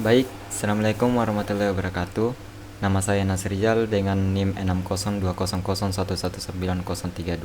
Baik, Assalamualaikum warahmatullahi wabarakatuh. Nama saya Nasrijal dengan NIM 6020011190032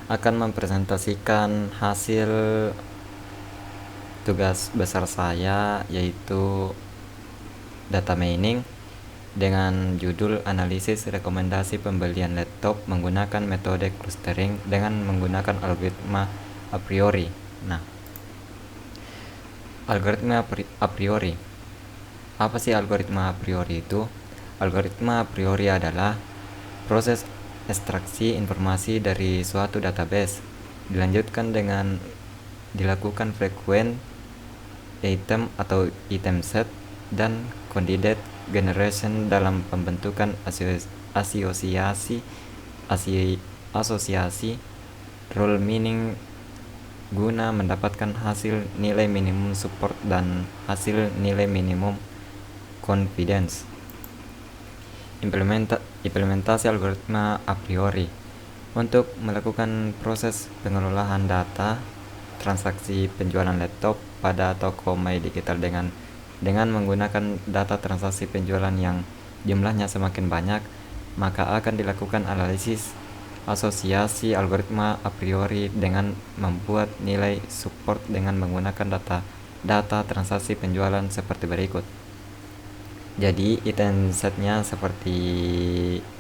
akan mempresentasikan hasil tugas besar saya, yaitu data mining dengan judul analisis rekomendasi pembelian laptop menggunakan metode clustering dengan menggunakan algoritma a priori. Nah, algoritma a priori. Apa sih algoritma a priori itu? Algoritma a priori adalah proses ekstraksi informasi dari suatu database dilanjutkan dengan dilakukan frequent item atau item set dan candidate generation dalam pembentukan asosiasi rule meaning guna mendapatkan hasil nilai minimum support dan hasil nilai minimum confidence. Implementasi algoritma a priori untuk melakukan proses pengelolaan data transaksi penjualan laptop pada toko My Digital dengan menggunakan data transaksi penjualan yang jumlahnya semakin banyak, maka akan dilakukan analisis asosiasi algoritma a priori dengan membuat nilai support dengan menggunakan data transaksi penjualan seperti berikut. Jadi item setnya seperti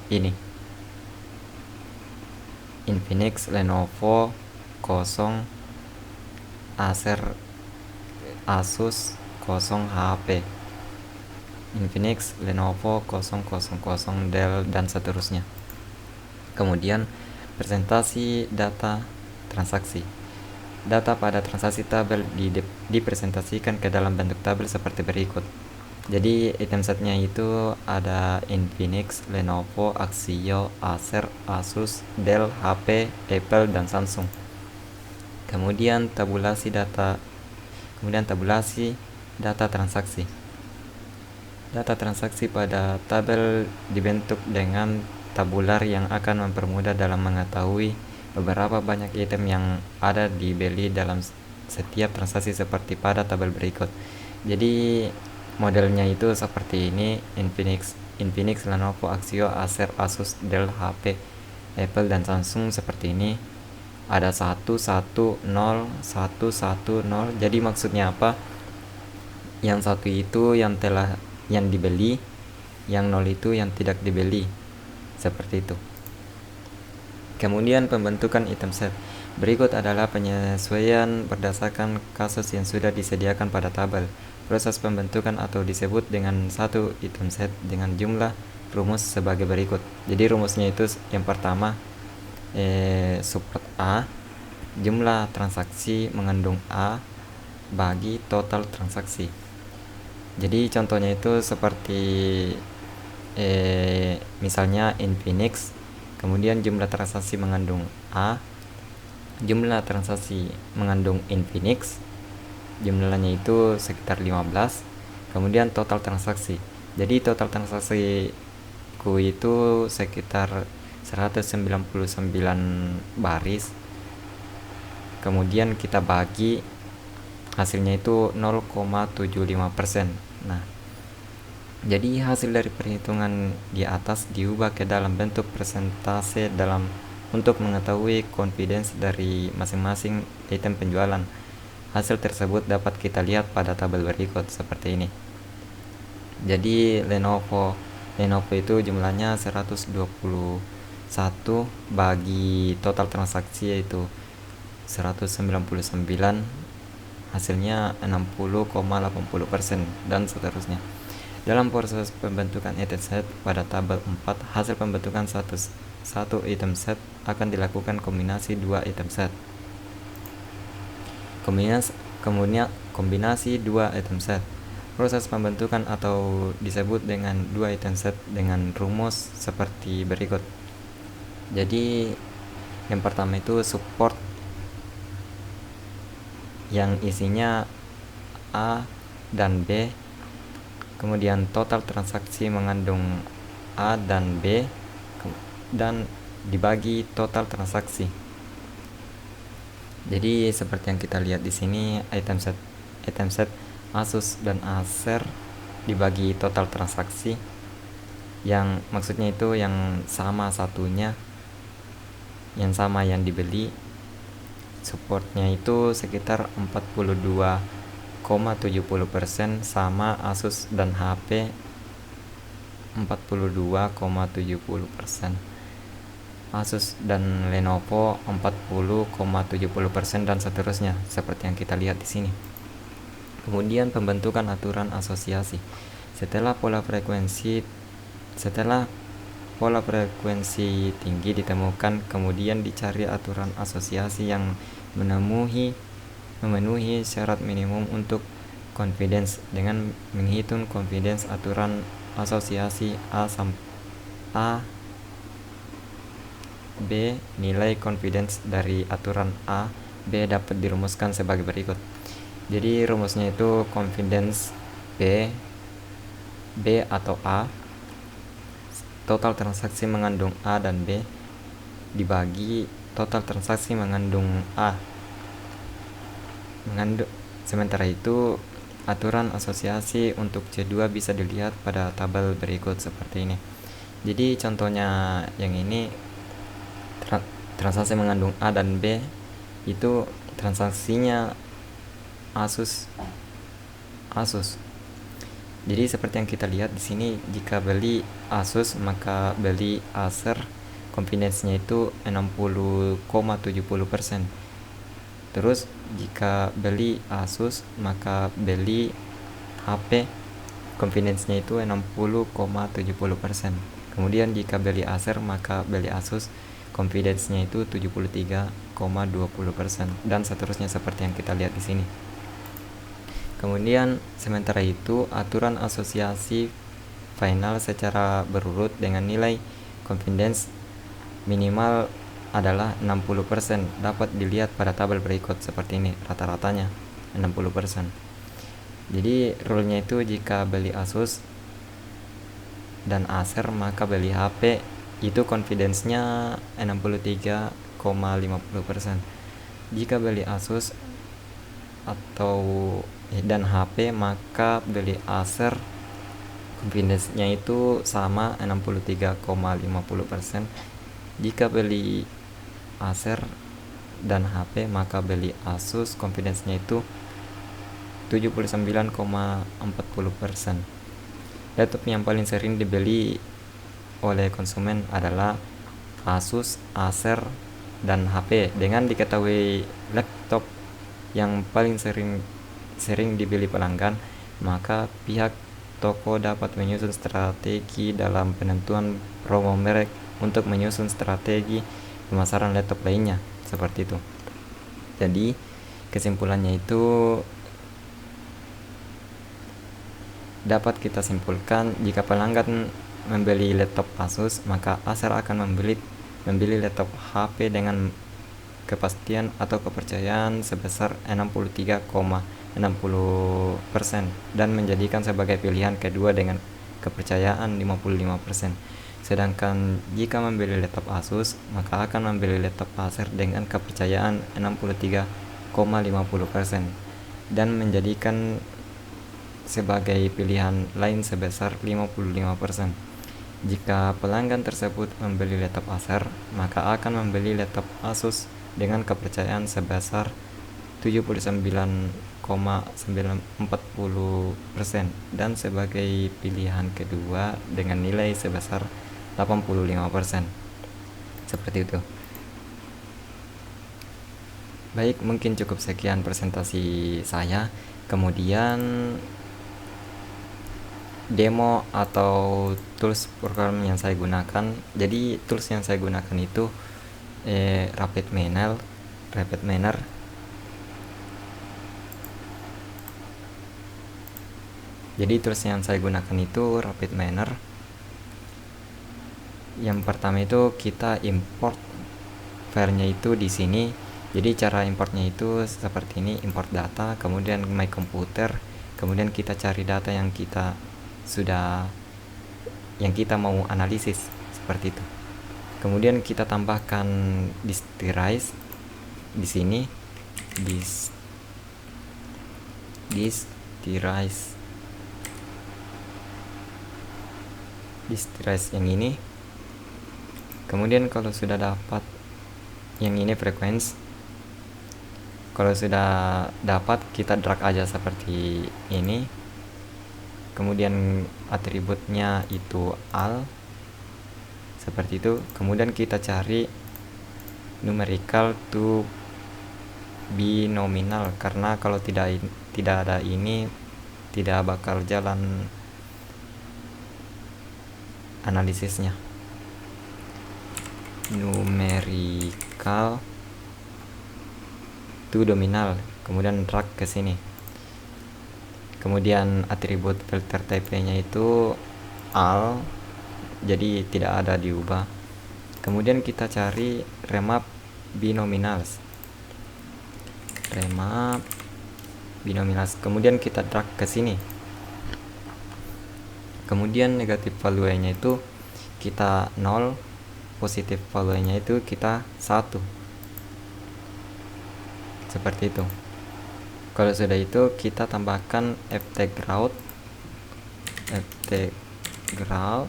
ini: Infinix, Lenovo 0, Acer, Asus 0 HP, Infinix, Lenovo 000, Dell, dan seterusnya. Kemudian presentasi data transaksi. Data pada transaksi tabel dipresentasikan ke dalam bentuk tabel seperti berikut. Jadi item setnya itu ada Infinix, Lenovo, Axio, Acer, Asus, Dell, HP, Apple, dan Samsung. Kemudian tabulasi data transaksi. Data transaksi pada tabel dibentuk dengan tabular yang akan mempermudah dalam mengetahui beberapa banyak item yang ada dibeli dalam setiap transaksi seperti pada tabel berikut. Jadi modelnya itu seperti ini: Infinix, Lenovo, Axio, Acer, Asus, Dell, HP, Apple, dan Samsung seperti ini. Ada 110, 110. Jadi maksudnya apa? Yang satu itu yang dibeli, yang 0 itu yang tidak dibeli. Seperti itu. Kemudian pembentukan item set. Berikut adalah penyesuaian berdasarkan kasus yang sudah disediakan pada tabel. Proses pembentukan atau disebut dengan satu item set dengan jumlah rumus sebagai berikut. Jadi rumusnya itu yang pertama, support A, jumlah transaksi mengandung A bagi total transaksi. Jadi contohnya itu seperti misalnya Infinix, kemudian jumlah transaksi mengandung A, jumlah transaksi mengandung Infinix, jumlahnya itu sekitar 15, kemudian total transaksi. Jadi total transaksi ku itu sekitar 199 baris, kemudian kita bagi, hasilnya itu 0,75%. Nah, jadi hasil dari perhitungan di atas diubah ke dalam bentuk persentase untuk mengetahui confidence dari masing-masing item penjualan. Hasil tersebut dapat kita lihat pada tabel berikut seperti ini. Jadi Lenovo itu jumlahnya 121 bagi total transaksi yaitu 199, hasilnya 60,80% dan seterusnya. Dalam proses pembentukan item set pada tabel 4, hasil pembentukan satu item set akan dilakukan kombinasi dua item set. Kombinasi dua item set. Proses pembentukan atau disebut dengan dua item set dengan rumus seperti berikut. Jadi yang pertama itu support yang isinya A dan B, kemudian total transaksi mengandung A dan B, dan dibagi total transaksi. Jadi seperti yang kita lihat di sini, item set Asus dan Acer dibagi total transaksi, yang maksudnya itu yang sama satunya, yang sama yang dibeli. Supportnya itu sekitar 42,70%, sama Asus dan HP 42,70%, Asus dan Lenovo 40,70%, dan seterusnya seperti yang kita lihat di sini. Kemudian pembentukan aturan asosiasi. Setelah pola frekuensi tinggi ditemukan, kemudian dicari aturan asosiasi yang memenuhi syarat minimum untuk confidence dengan menghitung confidence aturan asosiasi A B. Nilai confidence dari aturan A B dapat dirumuskan sebagai berikut. Jadi rumusnya itu confidence B atau A, total transaksi mengandung A dan B, dibagi total transaksi mengandung A. Sementara itu aturan asosiasi untuk C2 bisa dilihat pada tabel berikut seperti ini. Jadi contohnya yang ini, transaksi mengandung A dan B itu transaksinya Asus. Jadi seperti yang kita lihat di sini, jika beli Asus maka beli Acer, confidence-nya itu 60,70%. Terus jika beli Asus maka beli HP, confidence-nya itu 60,70%. Kemudian jika beli Acer maka beli Asus, confidence-nya itu 73,20%, dan seterusnya seperti yang kita lihat di sini. Kemudian sementara itu aturan asosiasi final secara berurut dengan nilai confidence minimal adalah 60%, dapat dilihat pada tabel berikut seperti ini, rata-ratanya 60%. Jadi rule-nya itu jika beli Asus dan Acer maka beli HP itu confidence-nya 63,50%. Jika beli Asus dan HP maka beli Acer, confidence-nya itu sama 63,50%. Jika beli Acer dan HP maka beli Asus, confidence-nya itu 79,40%. Laptop yang paling sering dibeli oleh konsumen adalah Asus, Acer, dan HP. Dengan diketahui laptop yang paling sering dibeli pelanggan, maka pihak toko dapat menyusun strategi dalam penentuan promo merek untuk menyusun strategi pemasaran laptop lainnya, seperti itu. Jadi kesimpulannya itu dapat kita simpulkan, jika pelanggan membeli laptop Asus maka Acer akan membeli laptop HP dengan kepastian atau kepercayaan sebesar 63,60% dan menjadikan sebagai pilihan kedua dengan kepercayaan 55%. Sedangkan jika membeli laptop Asus maka akan membeli laptop Acer dengan kepercayaan 63,50% dan menjadikan sebagai pilihan lain sebesar 55%. Jika pelanggan tersebut membeli laptop Acer, maka akan membeli laptop Asus dengan kepercayaan sebesar 79,940% dan sebagai pilihan kedua dengan nilai sebesar 85%. Seperti itu. Baik, mungkin cukup sekian presentasi saya. Kemudian demo atau tools program yang saya gunakan. Jadi tools yang saya gunakan itu Rapid Miner. Jadi tools yang saya gunakan itu Rapid Miner. Yang pertama itu kita import filenya itu di sini. Jadi cara importnya itu seperti ini, import data, kemudian my computer, kemudian kita cari data yang kita mau analisis, seperti itu. Kemudian kita tambahkan Disterize di sini, Disterize distress yang ini. Kemudian kalau sudah dapat yang ini frekuensi, kalau sudah dapat kita drag aja seperti ini. Kemudian atributnya itu al seperti itu. Kemudian kita cari numerical to binominal, karena kalau tidak ada ini tidak bakal jalan analisisnya. Numerical to dominal, kemudian drag ke sini. Kemudian atribut filter type-nya itu al, jadi tidak ada diubah. Kemudian kita cari remap binominals. Kemudian kita drag ke sini. Kemudian negatif value-nya itu kita 0, positif value-nya itu kita 1. Seperti itu. Kalau sudah itu kita tambahkan ft ground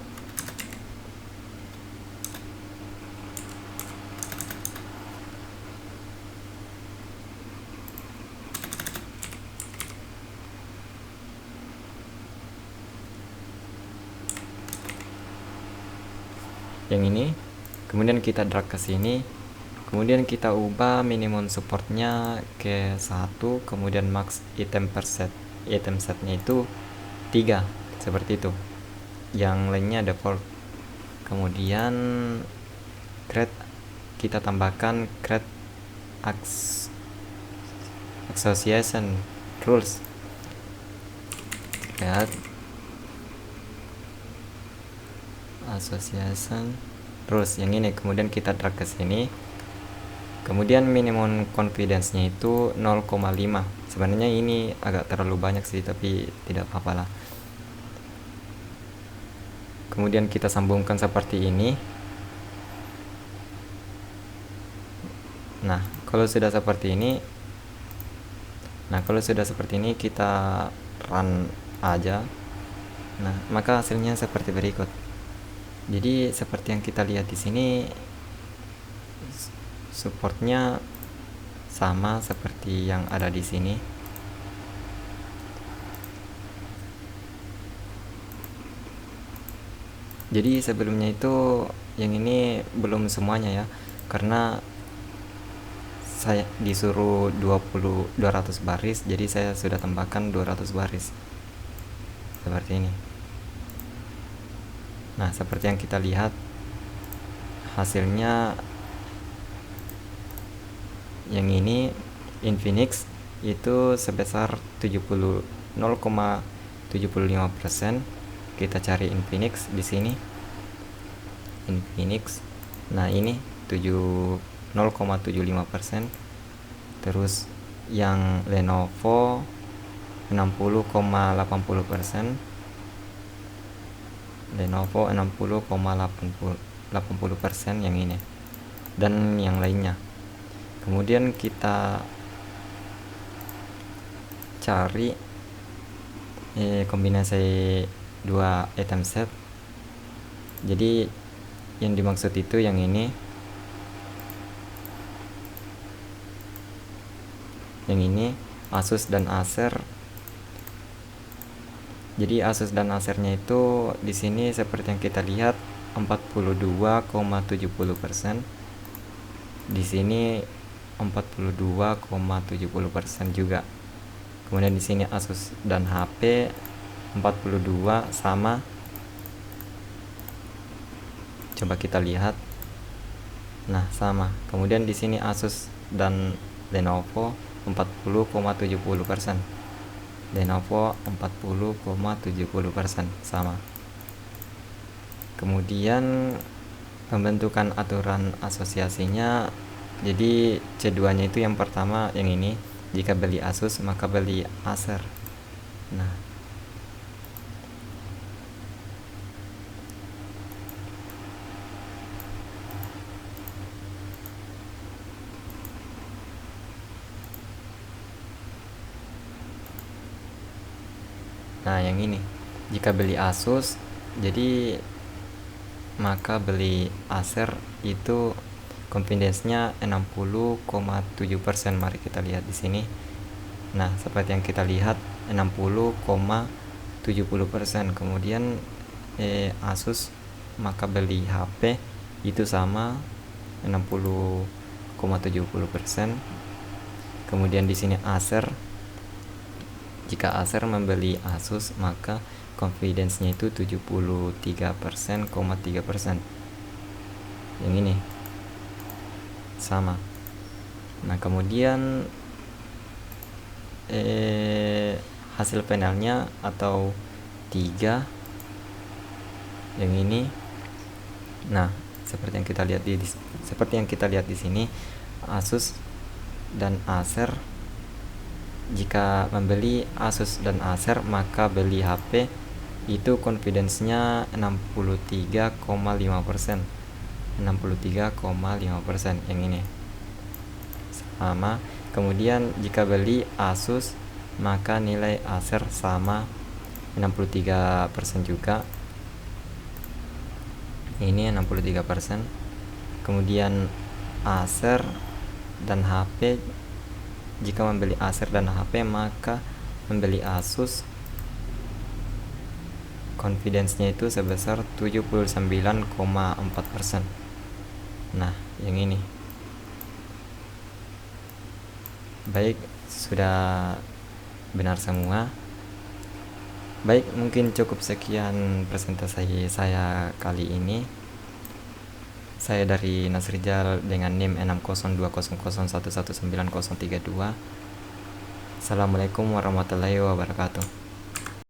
yang ini. Kemudian kita drag ke sini. Kemudian kita ubah minimum supportnya ke 1, kemudian max item per set. Item setnya itu 3, seperti itu. Yang lainnya default. Kemudian create kita tambahkan create association rules. Create association rules yang ini. Kemudian kita drag ke sini. Kemudian minimum confidence-nya itu 0,5. Sebenarnya ini agak terlalu banyak sih, tapi tidak apa-apa lah. Kemudian kita sambungkan seperti ini. Nah, kalau sudah seperti ini, kita run aja. Nah, maka hasilnya seperti berikut. Jadi seperti yang kita lihat di sini, supportnya sama seperti yang ada di sini. Jadi sebelumnya itu yang ini belum semuanya ya, karena saya disuruh 200 baris, jadi saya sudah tambahkan 200 baris seperti ini. Nah, seperti yang kita lihat hasilnya yang ini Infinix itu sebesar 0,75%. Kita cari Infinix di sini. Infinix. Nah, ini 0,75%. Terus yang Lenovo 60,80%. Lenovo 60,80% yang ini. Dan yang lainnya. Kemudian kita cari kombinasi dua item set. Jadi yang dimaksud itu yang ini. Yang ini Asus dan Acer. Jadi Asus dan Acernya itu di sini seperti yang kita lihat 42,70%. Di sini 42,70% juga. Kemudian di sini Asus dan HP 42 sama. Coba kita lihat. Nah, sama. Kemudian di sini Asus dan Lenovo 40,70%. Lenovo 40,70% sama. Kemudian pembentukan aturan asosiasinya, jadi C2-nya itu yang pertama yang ini, jika beli Asus maka beli Acer. Nah, yang ini jika beli Asus, jadi maka beli Acer itu confidence-nya 60,7%. Mari kita lihat di sini. Nah, seperti yang kita lihat 60,70%. Kemudian Asus, maka beli HP itu sama 60,70%. Kemudian di sini Acer, jika Acer membeli Asus maka confidence-nya itu 73,3%. Yang ini sama. Nah, kemudian hasil panelnya atau 3 yang ini. Nah, seperti yang kita lihat di sini, Asus dan Acer, jika membeli Asus dan Acer maka beli HP itu confidence-nya 63,5%. 63,5% yang ini sama. Kemudian jika beli Asus maka nilai Acer sama 63% juga. Ini 63%. Kemudian Acer dan HP, jika membeli Acer dan HP maka membeli Asus confidence-nya itu sebesar 79,4%. Nah, yang ini. Baik, sudah benar semua. Baik, mungkin cukup sekian presentasi saya kali ini. Saya dari Nasrijal dengan NIM 6020011190032. Assalamualaikum warahmatullahi wabarakatuh.